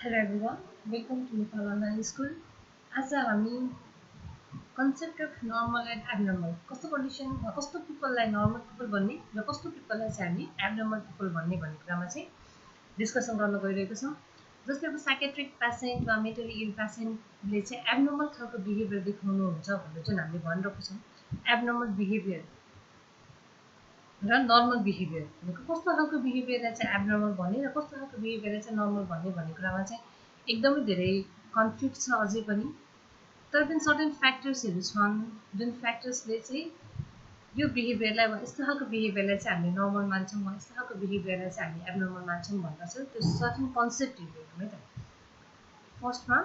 Hello everyone, welcome to Nepal Online School. आज हामी concept of normal and abnormal कस्तो condition कस्तो पिपललाई normal people भन्ने र कस्तो पिपललाई चाहिँ हामी एबनर्मल पिपल भन्ने कुरामा चाहिँ डिस्कसन गर्न गइरहेको छौँ। जस्तै अब साइकेट्रिक पेसेन्ट वा मेन्टली इल पेसेन्टले चाहिँ एबनर्मल खालको बिहेभियर देखाउनुहुन्छ भनेर जुन हामीले भनिरहेको छौँ। एबनर्मल बिहेभियर र नर्मल बिहेभियर भनेको कस्तो खालको बिहेभियरलाई चाहिँ एबनर्मल भन्ने र कस्तो खालको बिहेभियरलाई चाहिँ नर्मल भन्ने कुरामा चाहिँ एकदमै धेरै कन्फ्लिक्ट छ अझै पनि। तर पनि सर्टेन फ्याक्टर्सहरू छन् जुन फ्याक्टर्सले चाहिँ यो बिहेभियरलाई वा यस्तो खालको बिहेभियरलाई चाहिँ हामीले नर्मल मान्छौँ वा यस्तो खालको बिहेभियरलाई चाहिँ हामी एबनर्मल मान्छौँ भन्दा चाहिँ त्यो सर्टेन कन्सेप्टहरू हेरौँ है त। फर्स्टमा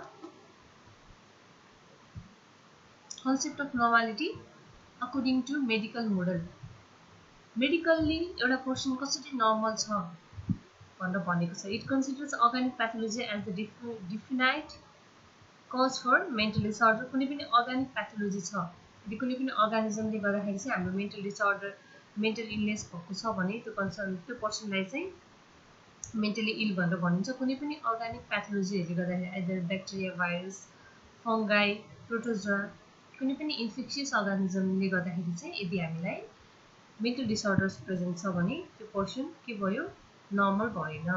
concept of normality according to medical model. Medically एउटा पर्सन कसरी नर्मल छ भनेर भनेको छ। It considers organic pathology as the definite cause for mental disorder. कुनै पनि अर्गानिक प्याथोलोजी छ, यदि कुनै पनि अर्गानिजमले गर्दाखेरि चाहिँ हाम्रो मेन्टल डिसअर्डर मेन्टल इलनेस भएको छ भने त्यो पर्सनलाई चाहिँ मेन्टली इल भनेर भनिन्छ। कुनै पनि अर्गानिक प्याथोलोजीहरूले गर्दाखेरि आइदर ब्याक्टेरिया, भाइरस, फङ्गाई, प्रोटोजोआ, कुनै पनि इन्फेक्सियस अर्गानिजमले गर्दाखेरि चाहिँ यदि हामीलाई मेन्टल डिसअर्डर्स प्रेजेन्ट छ भने त्यो पर्सन के भयो, नर्मल भएन।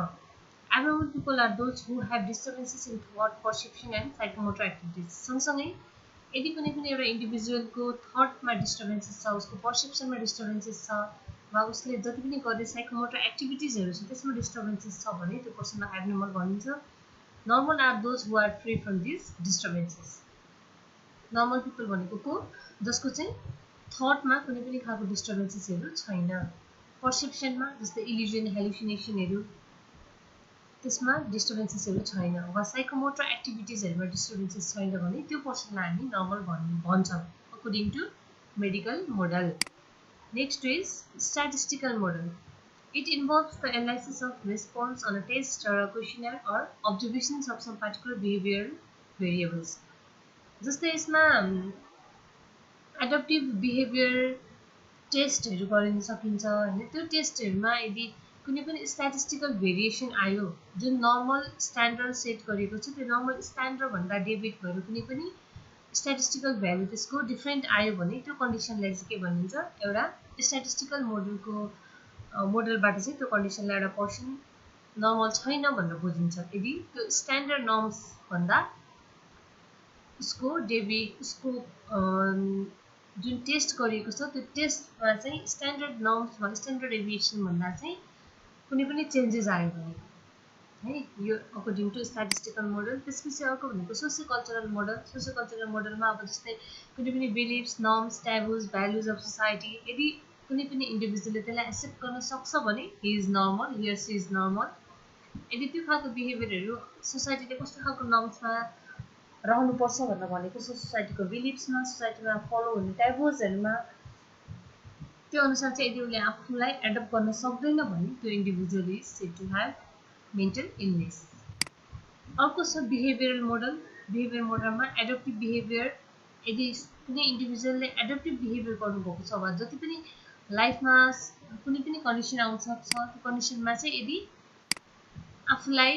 Abnormal people are those who have disturbances in thought, perception and psychomotor activities. सँगसँगै यदि कुनै पनि एउटा इन्डिभिजुअलको थटमा डिस्टर्बेन्सेस छ, उसको पर्सेप्सनमा डिस्टर्बेन्सेस छ वा उसले जति पनि गर्ने साइकोमोटर एक्टिभिटिजहरू छ त्यसमा डिस्टर्बेन्सेस छ भने त्यो पर्सनलाई एबनर्मल भनिन्छ। Normal are those who are free from this disturbances. Normal people भनेको को, जसको चाहिँ थटमा कुनै पनि खालको डिस्टर्बेन्सेसहरू छैन, पर्सेप्सनमा जस्तै इल्युजन, हेलुसिनेसनहरू त्यसमा डिस्टर्बेन्सेसहरू छैन वा साइकोमोटर एक्टिभिटिजहरूमा डिस्टर्बेन्सेस छैन भने त्यो पर्सनलाई हामी नर्मल भन्छौँ according to medical model. Next is statistical model. It involves the analysis of response on a test or a questionnaire or observations of some particular behavioral variables। जस्तै यसमा एडप्टिभ बिहेभियर टेस्टहरू गरिन सकिन्छ हैन। त्यो टेस्टहरूमा यदि कुनै पनि स्ट्याटिस्टिकल भेरिएसन आयो, जुन नर्मल स्ट्यान्डर्ड सेट गरेको छ, त्यो नर्मल स्ट्यान्डर्ड भन्दा डेभिट भएर कुनै पनि स्ट्याटिस्टिकल भ्यालु त्यसको डिफ्रेन्ट आयो भने त्यो कन्डिसनलाई चाहिँ के भनिन्छ, एउटा स्ट्याटिस्टिकल मोडलबाट चाहिँ त्यो कन्डिसनलाई एउटा पर्सन नर्मल छैन भनेर बुझिन्छ। यदि त्यो स्ट्यान्डर्ड नर्म्स भन्दा उसको जुन टेस्ट गरिएको छ त्यो टेस्टमा चाहिँ स्ट्यान्डर्ड नर्म्स वा स्ट्यान्डर्ड डेभिएसन भन्दा चाहिँ कुनै पनि चेन्जेस आयो भने है, यो अकर्डिङ टु स्ट्याटिस्टिकल मोडल। त्यसपछि अर्को भनेको socio cultural model. Socio cultural मोडलमा अब जस्तै कुनै पनि beliefs, norms, taboos, values of society यदि कुनै पनि इन्डिभिजुअलले त्यसलाई एक्सेप्ट गर्न सक्छ भने he is normal, he or she is normal. यदि त्यो खालको बिहेभियरहरू सोसाइटीले कस्तो खालको नर्म्समा रहनुपर्छ भनेर भनेको छ, सोसाइटीको बिलिफ्समा, सोसाइटीमा फलो हुने ट्याबुजहरूमा, त्यो अनुसार चाहिँ यदि उसले आफूलाई एडप्ट गर्न सक्दैन भने त्यो individual is said to have mental illness. अर्को छ बिहेभियरल मोडल। बिहेभियर मोडलमा एडप्टिभ बिहेभियर, यदि कुनै इन्डिभिजुअलले एडप्टिभ बिहेभियर गर्नुभएको छ वा जति पनि लाइफमा कुनै पनि कन्डिसन आउन सक्छ, त्यो कन्डिसनमा चाहिँ यदि आफूलाई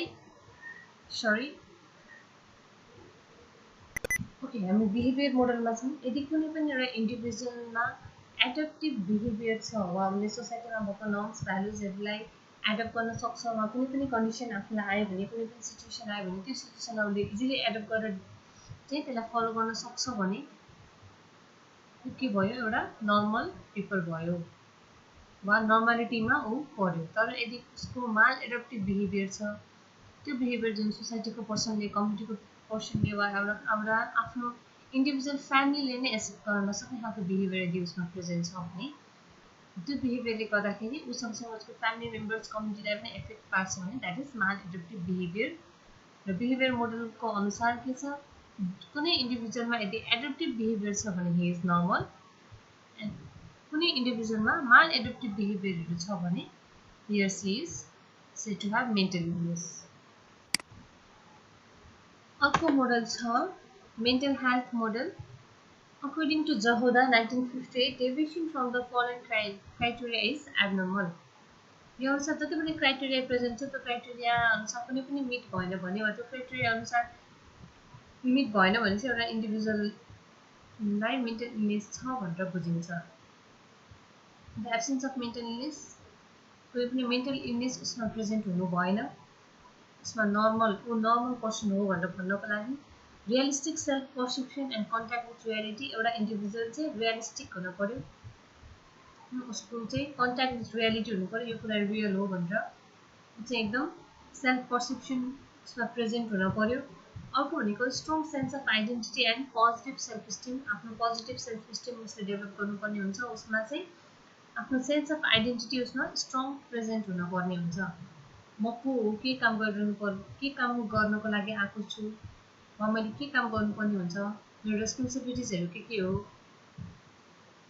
हामी बिहेभियर मोडलमा छौँ। यदि कुनै पनि एउटा इन्डिभिजुअलमा एडप्टिभ बिहेभियर छ वा उसले सोसाइटीमा भएको नर्म्स, भ्यालुजहरूलाई एडप्ट गर्न सक्छ वा कुनै पनि कन्डिसन आफूलाई आयो भने, कुनै पनि सिचुएसन आयो भने त्यो सिचुएसनलाई उसले इजिली एडप्ट गरेर चाहिँ त्यसलाई फलो गर्न सक्छ भने के भयो, एउटा नर्मल पिपल भयो वा नर्मालिटीमा ऊ पर्यो। तर यदि उसको माल एडप्टिभ बिहेभियर छ, त्यो बिहेभियर जुन सोसाइटीको पर्सनले, कम्युनिटीको पर्सनले वा एउटा आफ्नो इन्डिभिजुअल फ्यामिलीले नै एक्सेप्ट गर्न नसक्ने खालको बिहेभियर यदि उसमा प्रेजेन्ट छ भने त्यो बिहेभियरले गर्दाखेरि ऊ सँगसँगै उसको फ्यामिली मेम्बर्स, कम्युनिटीलाई पनि एफेक्ट पार्छ भने that is mall adaptive behaviour. र बिहेभियर मोडलको अनुसार के छ, कुनै इन्डिभिजुअलमा यदि एडप्टिभ बिहेभियर छ भने हि इज नर्मल, कुनै इन्डिभिजुअलमा माल एडप्टिभ बिहेभियरहरू छ भने he or she is said to have mental illness. अर्को मोडल छ mental health model. According to Jahoda 1958, deviation from the following criteria is abnormal. यो अनुसार जति पनि क्राइटेरिया प्रेजेन्ट छ त्यो क्राइटेरिया अनुसार कुनै पनि मिट भएन भने वा त्यो क्राइटेरिया अनुसार मिट भएन भने चाहिँ एउटा इन्डिभिजुअललाई मेन्टल इलनेस छ भनेर बुझिन्छ। The absence of mental illness, कुनै पनि मेन्टल इलनेस उसमा प्रेजेन्ट हुनु भएन, उसमा नर्मल पर्सन हो भनेर भन्नको लागि realistic self perception and contact with reality, एउटा इन्डिभिजुअल चाहिँ रियलिस्टिक हुन पर्यो, उसको चाहिँ कन्ट्याक्ट विथ रियालिटी हुनु पर्यो, यो कुरा रियल हो भनेर चाहिँ एकदम सेल्फ पर्सेप्सन उसमा प्रेजेन्ट हुन पर्यो। अर्को भनेको strong sense of identity and positive self steam, आफ्नो पोजिटिभ सेल्फ स्टिम उसले डेभलप गर्नुपर्ने हुन्छ, उसमा चाहिँ आफ्नो सेन्स अफ आइडेन्टिटी उसमा स्ट्रङ प्रेजेन्ट हुनुपर्ने हुन्छ। म को हो, के काम के काम गर्नको लागि आएको छु, वा मैले के काम गर्नुपर्ने हुन्छ, मेरो रेस्पोन्सिबिलिटिजहरू के हो,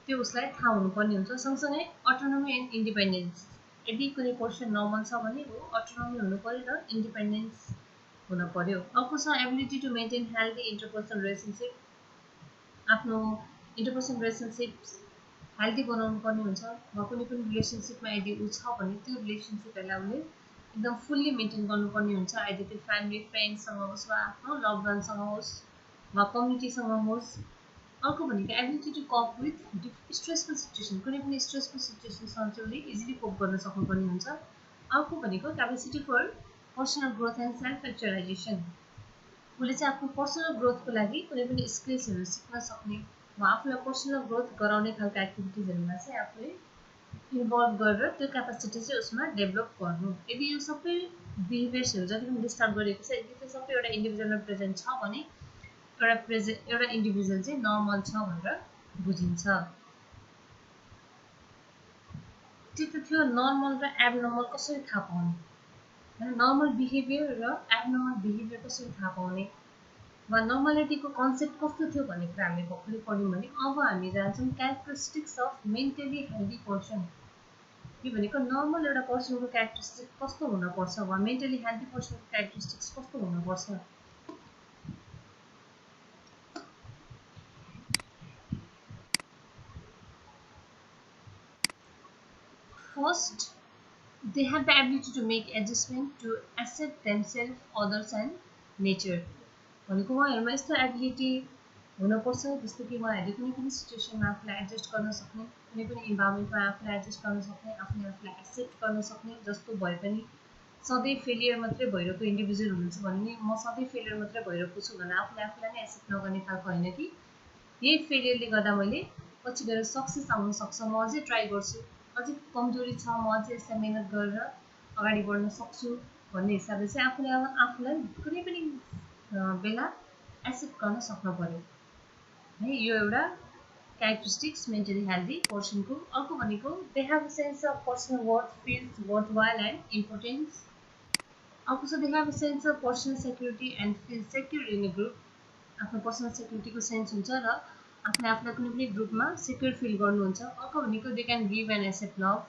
त्यो उसलाई थाहा हुनुपर्ने हुन्छ। सँगसँगै अटोनोमी एन्ड इन्डिपेन्डेन्स, यदि कुनै पर्सन नर्मल छ भने हो अटोनोमी हुनु पर्यो र इन्डिपेन्डेन्स हुन पर्यो। अर्को छ ability to maintain healthy interpersonal relationship, आफ्नो इन्टरपर्सनल रिलेसनसिप हेल्दी बनाउनु पर्ने हुन्छ, वा कुनै पनि रिलेसनसिपमा यदि ऊ छ भने त्यो रिलेसनसिपहरूलाई उसले एकदम फुल्ली मेन्टेन गर्नुपर्ने हुन्छ, आइदर त्यो फ्यामिली फ्रेन्डसँग होस् वा आफ्नो लभ वानसँग होस् वा कम्युनिटीसँग होस्। अर्को भनेको ability to cope with stressful situation, कुनै पनि स्ट्रेसफुल सिचुएसनसँग चाहिँ उसले इजिली कोप गर्न सक्नुपर्ने हुन्छ। अर्को भनेको capacity for personal growth and self actualization, उसले चाहिँ आफ्नो पर्सनल ग्रोथको लागि कुनै पनि स्किल्सहरू सिक्न सक्ने वा आफूलाई पर्सनल ग्रोथ गराउने खालको एक्टिभिटिजहरूमा चाहिँ आफूले इन्भल्भ गरेर त्यो क्यापेसिटी चाहिँ उसमा डेभलप गर्नु। यदि यो सबै बिहेभियर्सहरू जति पनि डिस्टर्ब गरिएको छ, यदि त्यो सबै एउटा इन्डिभिजुअलमा प्रेजेन्ट छ भने एउटा इन्डिभिजुअल चाहिँ नर्मल छ भनेर बुझिन्छ। त्यो त थियो नर्मल र एबनर्मल कसरी थाहा पाउने, नर्मल बिहेभियर र एबनर्मल बिहेभियर कसरी थाहा पाउने, वा नर्मालिटीको कन्सेप्ट कस्तो थियो भन्ने कुरा हामीले भर्खरै पढ्यौँ भने अब हामी जान्छौँ characteristics of mentally healthy person. यो भनेको नर्मल एउटा पर्सनको क्यारेक्टरिस्टिक्स कस्तो हुनुपर्छ वा मेन्टली हेल्दी पर्सनको क्यारेक्टरिस्टिक्स कस्तो हुनुपर्छ। First, they have the ability to make adjustment to accept themselves, others and nature. भनेको उहाँहरूमा यस्तो एबिलिटी हुनुपर्छ जस्तो कि उहाँहरूले कुनै पनि सिचुएसनमा आफूलाई एडजस्ट गर्न सक्ने, कुनै पनि इन्भाइरोमेन्टमा आफूलाई एडजस्ट गर्न सक्ने, आफूले आफूलाई एक्सेप्ट गर्न सक्ने, जस्तो भए पनि सधैँ फेलियर मात्रै भइरहेको इन्डिभिजुअल हुनुहुन्छ भने म सधैँ फेलियर मात्रै भइरहेको छु भनेर आफूले आफूलाई नै एक्सेप्ट नगर्ने खालको होइन कि यही फेलियरले गर्दा मैले पछि गएर सक्सेस आउन सक्छ, म अझै ट्राई गर्छु, अझै कमजोरी छ म अझै यसलाई मेहनत गरेर अगाडि बढ्न सक्छु भन्ने हिसाबले चाहिँ आफूलाई कुनै पनि बेला एक्सेप्ट गर्न सक्नु पर्यो है। यो एउटा क्यारेक्टरिस्टिक्स मेन्टली हेल्दी पर्सनको। अर्को भनेको they have a sense of personal worth, feels worthwhile and importance. अर्को छ they have a sense of personal security and feel secure in a group, आफ्नो पर्सनल सेक्युरिटीको सेन्स हुन्छ र आफूले आफूलाई कुनै पनि ग्रुपमा सेक्युर फिल गर्नुहुन्छ। अर्को भनेको they can give and accept love.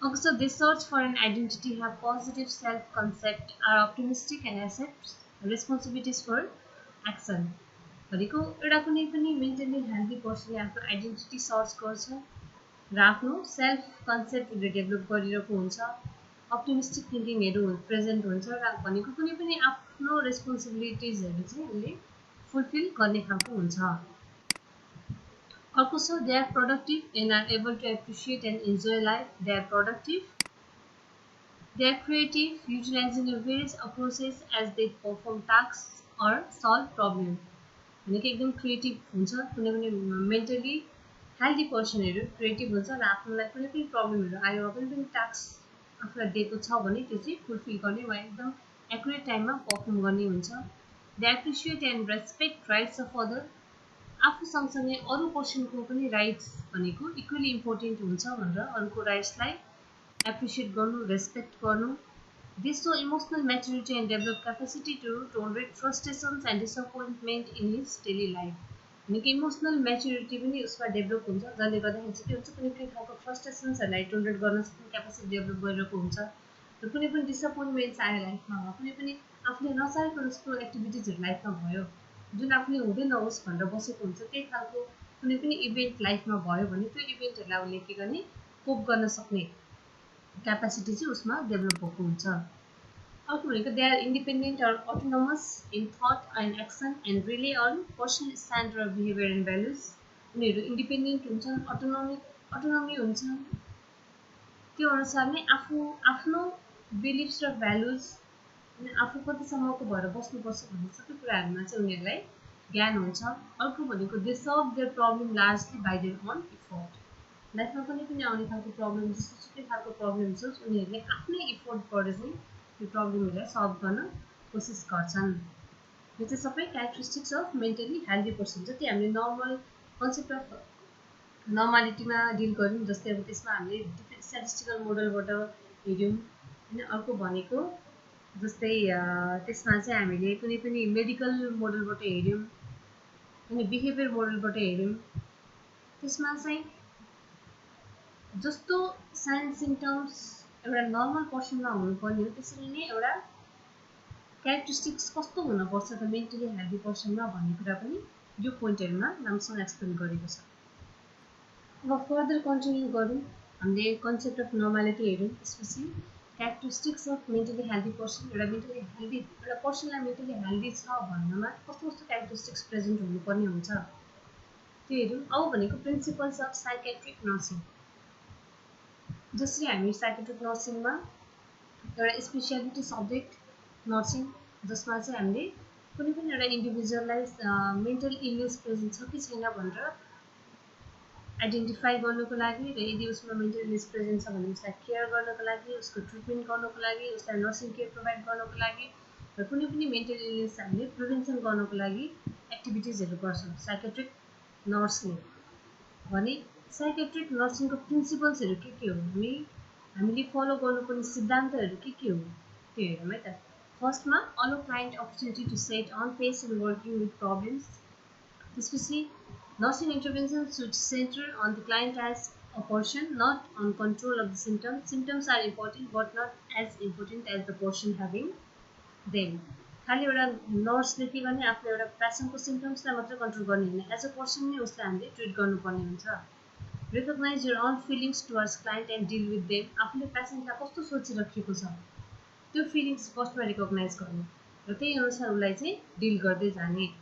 अर्को छ they search for an identity, have positive self concept, are optimistic and accept responsibilities for action. भनेको एउटा कुनै पनि मेन्टली हेल्दी पर्सनले आफ्नो आइडेन्टिटी सर्च गर्छ र आफ्नो सेल्फ कन्सेप्टहरू डेभलप गरिरहेको हुन्छ, अप्टिमिस्टिक थिङ्किङहरू प्रेजेन्ट हुन्छ र भनेको कुनै पनि आफ्नो रेस्पोन्सिबिलिटिजहरू चाहिँ उसले फुलफिल गर्ने खालको हुन्छ। अर्को छ they are productive and are able to appreciate and enjoy life, they are productive, they are creative, utilizing various approaches as they perform task or solve problem. भनेको एकदम क्रिएटिभ हुन्छ, कुनै पनि मेन्टली हेल्दी पर्सनहरू क्रिएटिभ हुन्छ र आफ्नोलाई कुनै पनि प्रब्लमहरू आयो वा कुनै पनि टास्क आफूलाई दिएको छ भने त्यो चाहिँ फुलफिल गर्ने वा एकदम एकुरेट टाइममा पर्फर्म गर्ने हुन्छ। They appreciate and respect rights of other, आफू सँगसँगै अरू पर्सनको पनि राइट्स भनेको इक्वली इम्पोर्टेन्ट हुन्छ भनेर अरूको राइट्सलाई एप्रिसिएट गर्नु, रेस्पेक्ट गर्नु। They show emotional maturity and develop capacity to tolerate frustrations and disappointment in his daily life. भनेको इमोसनल म्याच्युरिटी पनि उसमा डेभलप हुन्छ, जसले गर्दाखेरि चाहिँ के हुन्छ कुनै पनि खालको फ्रस्ट्रेसन्सहरूलाई टोलरेट गर्न सक्ने क्यापेसिटी डेभलप गरिरहेको हुन्छ र कुनै पनि डिसअपोइन्टमेन्ट्स आयो लाइफमा वा कुनै पनि आफूले नचाहेको जस्तो एक्टिभिटिजहरू लाइफमा भयो जुन आफूले हुँदै नहोस् भनेर बसेको हुन्छ, त्यही खालको कुनै पनि इभेन्ट लाइफमा भयो भने त्यो इभेन्टहरूलाई उसले के गर्ने कोप गर्न सक्ने क्यापासिटी चाहिँ उसमा डेभलप भएको हुन्छ। अर्को भनेको they are independent or autonomous in thought and action and rely on personal standard of behaviour and values. उनीहरू इन्डिपेन्डेन्ट हुन्छन्, अटोनोमी हुन्छन्, त्यो अनुसार नै आफ्नो बिलिफ्स र भ्यालुज अनि आफू कतिसम्मको भएर बस्नुपर्छ भन्ने सबै कुराहरूमा चाहिँ उनीहरूलाई ज्ञान हुन्छ। अर्को भनेको they solve their problem largely by their own effort. लाइफमा कुनै पनि आउने खालको प्रब्लम, जस्तोसुकै खालको प्रब्लम्स होस्, उनीहरूले आफ्नै इफोर्टबाट चाहिँ त्यो प्रब्लमहरूलाई सल्भ गर्न कोसिस गर्छन्। यो चाहिँ सबै characteristics of mentally healthy person. जति हामीले नर्मल कन्सेप्ट अफ नर्मालिटीमा डिल गऱ्यौँ, जस्तै अब त्यसमा हामीले डिफ्रेन्ट स्ट्याटिस्टिकल मोडलबाट हेऱ्यौँ होइन। अर्को भनेको जस्तै त्यसमा चाहिँ हामीले कुनै पनि मेडिकल मोडलबाट हेऱ्यौँ अनि बिहेभियर मोडलबाट हेऱ्यौँ। त्यसमा चाहिँ जस्तो साइन सिम्टम्स एउटा नर्मल पर्सनमा हुनुपर्ने हो, त्यसरी नै एउटा क्यारेक्टरिस्टिक्स कस्तो हुनपर्छ त मेन्टली हेल्दी पर्सनमा भन्ने कुरा पनि यो पोइन्टहरूमा राम्रोसँग एक्सप्लेन गरेको छ। अब फर्दर कन्टिन्यू गरौँ। हामीले कन्सेप्ट अफ नर्मालिटी हेऱ्यौँ, त्यसपछि characteristics of mentally healthy person. एउटा पर्सनलाई मेन्टली हेल्दी छ भन्नमा कस्तो कस्तो क्यारेक्टरिस्टिक्स प्रेजेन्ट हुनुपर्ने हुन्छ त्यो हेऱ्यौँ। अब भनेको प्रिन्सिपल्स अफ साइकेट्रिक नर्सिङ। जसरी हामी साइकेट्रिक नर्सिङमा एउटा स्पेसियालिटी सब्जेक्ट नर्सिङ, जसमा चाहिँ हामीले कुनै पनि एउटा इन्डिभिजुअललाई मेन्टल इलनेस प्रेजेन्ट छ कि छैन भनेर आइडेन्टिफाई गर्नको लागि र यदि उसमा मेन्टल इलनेस प्रेजेन्ट छ भने उसलाई केयर गर्नको लागि, उसको ट्रिटमेन्ट गर्नको लागि, उसलाई नर्सिङ केयर प्रोभाइड गर्नको लागि र कुनै पनि मेन्टल इलनेस हामीले प्रिभेन्सन गर्नको लागि एक्टिभिटिजहरू गर्छौँ साइकेट्रिक नर्सले। भने साइकेट्रिक नर्सिङको प्रिन्सिपल्सहरू के हो, हामीले फलो गर्नुपर्ने सिद्धान्तहरू के हो त्यो हेरौँ है त। फर्स्टमा allow client opportunity to set own pace in working with problems. त्यसपछि nursing intervention should center on the client as a person, not on control of the symptoms. Symptoms are important but not as important as the person having them. खालि एउटा नर्सले के गर्ने, आफ्नो एउटा पेसेन्टको सिम्टम्सलाई मात्रै control गर्ने होइन, एज अ पर्सन नै उसलाई हामीले ट्रिट गर्नुपर्ने हुन्छ। Recognize your own feelings towards client and deal with them. आफूले पेसेन्टलाई कस्तो सोचिराखेको छ त्यो फिलिङ्स फर्स्टमा रिकग्नाइज गर्ने र त्यही अनुसार उसलाई चाहिँ डिल गर्दै जाने।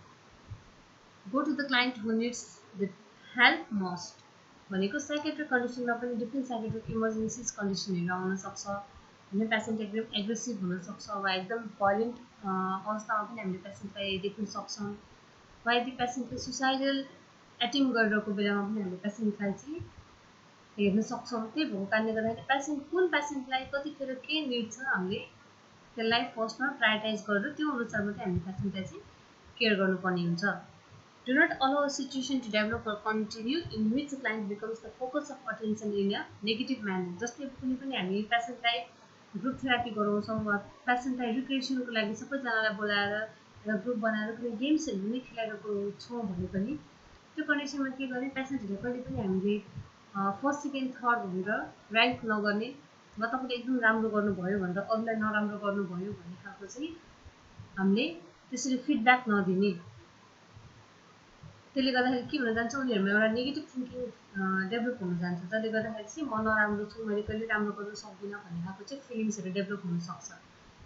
Go to the client who needs the help most. भनेको साइकेट्रिक कन्डिसनमा पनि डिफ्रेन्ट साइकेट्रिक इमर्जेन्सिज कन्डिसनहरू आउन सक्छ होइन। पेसेन्ट एकदम एग्रेसिभ हुनसक्छ वा एकदम भायोलेन्ट अवस्थामा पनि हामीले पेसेन्टलाई देख्न सक्छौँ, वा यदि पेसेन्टले सुसाइडल एटेम्प गरिरहेको बेलामा पनि हामीले पेसेन्टलाई चाहिँ हेर्न सक्छौँ। त्यही भएको कारणले गर्दाखेरि कुन पेसेन्टलाई कतिखेर के निड छ हामीले त्यसलाई फर्स्टमा प्रायोरिटाइज गरेर त्यो अनुसार मात्रै हामीले पेसेन्टलाई चाहिँ केयर गर्नुपर्ने हुन्छ। Do not allow a situation to develop or continue in which the client becomes the focus of attention in a negative manner. जस्तै कुनै पनि हामी पेसेन्टलाई ग्रुप थेरापी गराउँछौँ वा पेसेन्टलाई रिक्रिएसनको लागि सबैजनालाई बोलाएर एउटा ग्रुप बनाएर कुनै गेम्सहरू नै खेलाइरहेको छौँ भने पनि त्यो कन्डिसनमा के गर्ने, पेसेन्टहरूलाई कहिले पनि हामीले फर्स्ट सेकेन्ड थर्ड भनेर ऱ्याङ्क नगर्ने वा तपाईँले एकदम राम्रो गर्नुभयो भनेर अरूलाई नराम्रो गर्नुभयो भन्ने खालको चाहिँ हामीले त्यसरी फिडब्याक नदिने। त्यसले गर्दाखेरि के हुन जान्छ, उनीहरूमा एउटा नेगेटिभ थिङ्किङ डेभलप हुन जान्छ, जसले गर्दाखेरि चाहिँ म नराम्रो छु, मैले कहिले राम्रो गर्न सक्दिनँ भन्ने खालको चाहिँ फिलिङ्सहरू डेभलप हुनसक्छ।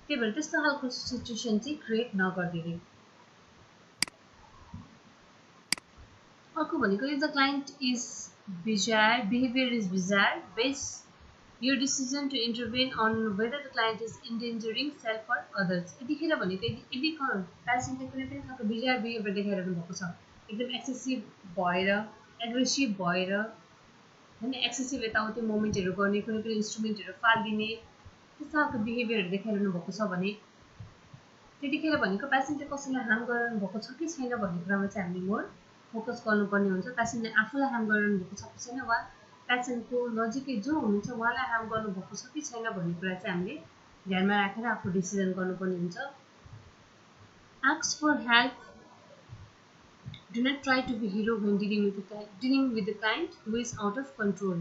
त्यही भएर त्यस्तो खालको सिचुएसन चाहिँ क्रिएट नगरिदिने। अर्को भनेको if the client is bizarre, behaviour is bizarre, base your decision to intervene on whether the client is endangering self or others. यतिखेर भनेको यदि पेसेन्टले कुनै पनि खालको बिजायर बिहेभियर देखाइरहनु भएको छ, एकदम एक्सेसिभ भएर एग्रेसिभ भएर होइन, एक्सेसिभ यताउति मोमेन्टहरू गर्ने, कुनै पनि इन्स्ट्रुमेन्टहरू फालिदिने, त्यस्तो खालको बिहेभियरहरू देखाइरहनु भएको छ भने त्यतिखेर भनेको पेसेन्टले कसैलाई हार्म गरिरहनु भएको छ कि छैन भन्ने कुरामा चाहिँ हामीले मोर फोकस गर्नुपर्ने हुन्छ। पेसेन्टले आफूलाई हार्म गरिरहनु भएको छ कि छैन वा पेसेन्टको नजिकै जो हुनुहुन्छ उहाँलाई हार्म गर्नुभएको छ कि छैन भन्ने कुरा चाहिँ हामीले ध्यानमा राखेर आफू डिसिजन गर्नुपर्ने हुन्छ। Ask for help. Do not try to be hero when dealing with the client who is out of control.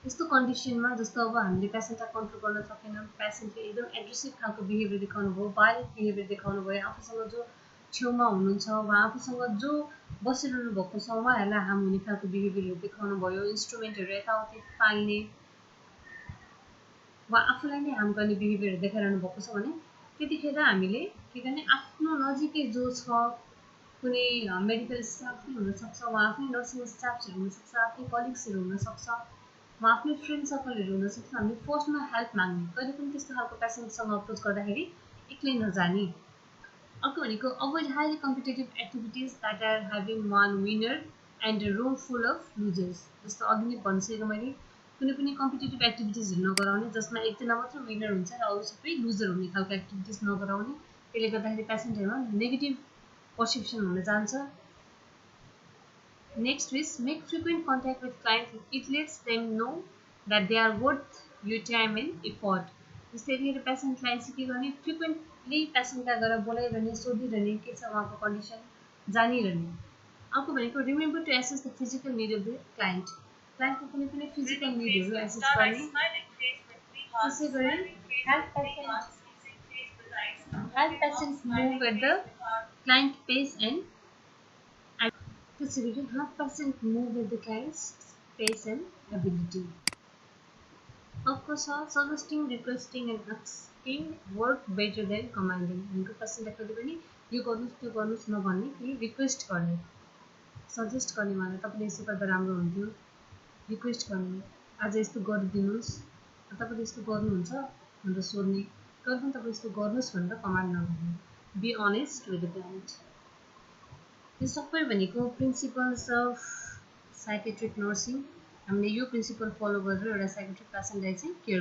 यस्तो कन्डिसनमा जस्तो अब हामीले पेसेन्टलाई कन्ट्रोल गर्न सकेनौँ, पेसेन्टले एकदम एग्रेसिभ खालको बिहेभियर देखाउनु भयो, भाइलेन्ट बिहेभियर देखाउनु भयो, आफूसँग जो छेउमा हुनुहुन्छ वा आफूसँग जो बसिरहनु भएको छ उहाँहरूलाई हार्म हुने खालको बिहेभियरहरू देखाउनु भयो, इन्स्ट्रुमेन्टहरू यताउति फाल्ने वा आफूलाई नै हार्म गर्ने बिहेभियर देखाइरहनु भएको छ भने त्यतिखेर हामीले के गर्ने आफ्नो नजिकै जो छ कुनै मेडिकल स्टाफ पनि हुनसक्छ वा आफ्नै नर्सिङ स्टाफ्सहरू हुनसक्छ आफ्नै कलिग्सहरू हुनसक्छ वा आफ्नै फ्रेन्ड सर्कलहरू हुनसक्छ हामी फर्स्टमा हेल्प माग्ने कहिले पनि त्यस्तो खालको पेसेन्टसँग अप्रोच गर्दाखेरि एक्लै नजाने अर्को भनेको avoid highly competitive activities that are having one winner and a room full of losers जस्तो अघि नै भनिसकेको मैले कुनै पनि कम्पिटेटिभ एक्टिभिटिजहरू नगराउने जसमा एकजना मात्र विनर हुन्छ र अरू सबै लुजर हुने खालको एक्टिभिटिज नगराउने त्यसले गर्दाखेरि पेसेन्टहरूमा नेगेटिभ पर्सेप्सन हुन जान्छ next is make frequent contact with client it lets them know that they are worth your time and effort जस्तै यतिखेर पेसेन्टलाई चाहिँ के गर्ने फ्रिक्वेन्टली पेसेन्टलाई गएर बोलाइरहने सोधिरहने के छ उहाँको कन्डिसन जानिरहने अर्को भनेको remember to assess the physical need of the client क्लाइन्टको कुनै पनि फिजिकल निडहरू एसेस गर्ने त्यसै गरी help patient move at the client pace and त्यसै गरी help patient move at the client's pace and ability अर्को छ suggesting requesting and asking work better than commanding भनेको पेसेन्टलाई कहिले पनि यो गर्नुहोस् त्यो गर्नुहोस् नभन्ने कि रिक्वेस्ट गर्ने सजेस्ट गर्ने मलाई तपाईँले यसो गर्दा राम्रो हुन्थ्यो रिक्वेस्ट गर्ने आज यस्तो गरिदिनुहोस् तपाईँले यस्तो गर्नुहुन्छ भनेर सोध्ने कहिले पनि तपाईँ यस्तो गर्नुहोस् भनेर कमान्ड नगर्ने be honest with the client यो सबै भनेको प्रिन्सिपल्स अफ साइकेट्रिक नर्सिङ हामीले यो प्रिन्सिपल फलो गरेर एउटा साइकेट्रिक पेसेन्टलाई चाहिँ केयर